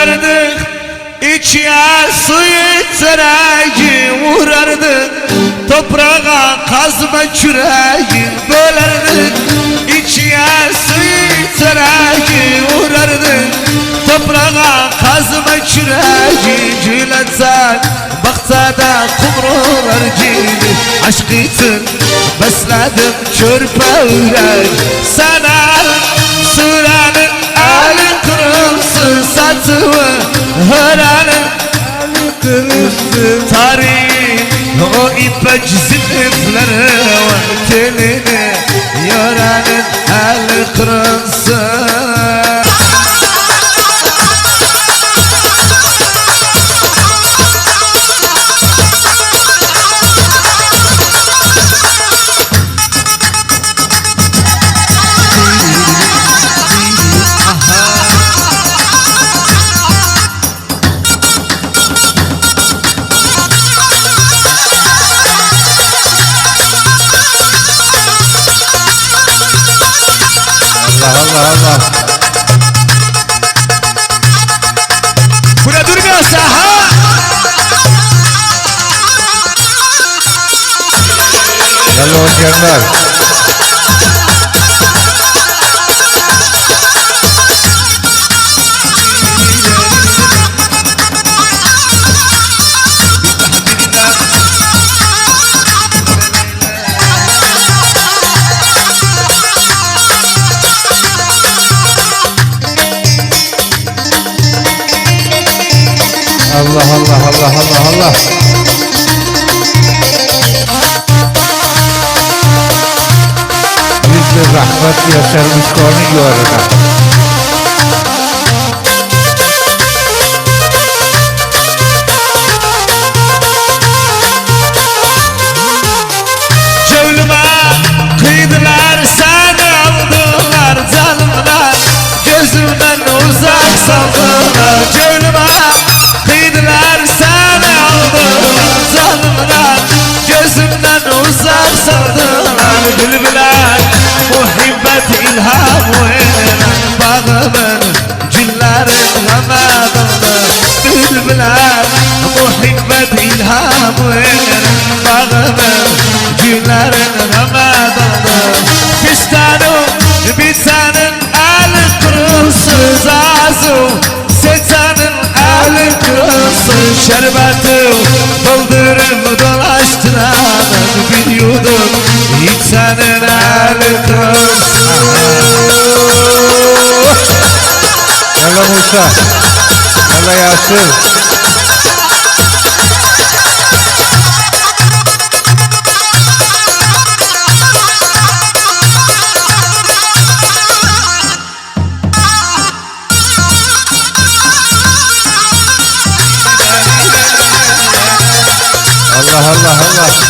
Bölerdik içine suyu tereyi vurardık, toprağa kazma küreği. Bölerdik içine suyu tereyi vurardık, toprağa kazma küreği. Cületen baktada kumrular gibi, aşk için besledim körpe yürek. Sana sürenin eli kırılsın, satıvı hörenin eli kırılsın. Tarihin o ipek zilifleri ve telini yörenin eli kırılsın. Allah Allah. Buraya durmuyorsa ha? Hello Cember. Allah Allah Allah Allah Allah. Biz de rahmet yaşarmış konu görürüz. Cevlime kıydılar, seni aldılar zalimler, gözümden uzak saldılar. Cevlime kıydılar, seni aldılar zalimler, gözümden uzak saldılar. Bülbüler muhibbet ilham veren, bağımın güllerin gamadında. Bülbüler muhibbet ilham veren, bağımın güllerin gamadında. Fistanım bitenin eli kırılsın, zazım seçenin eli kırılsın. Şerbeti doldurup dolaştıran bir yudum içenin eli kırılsın. Hello Musa. Hello Yasir. Allah Allah Allah.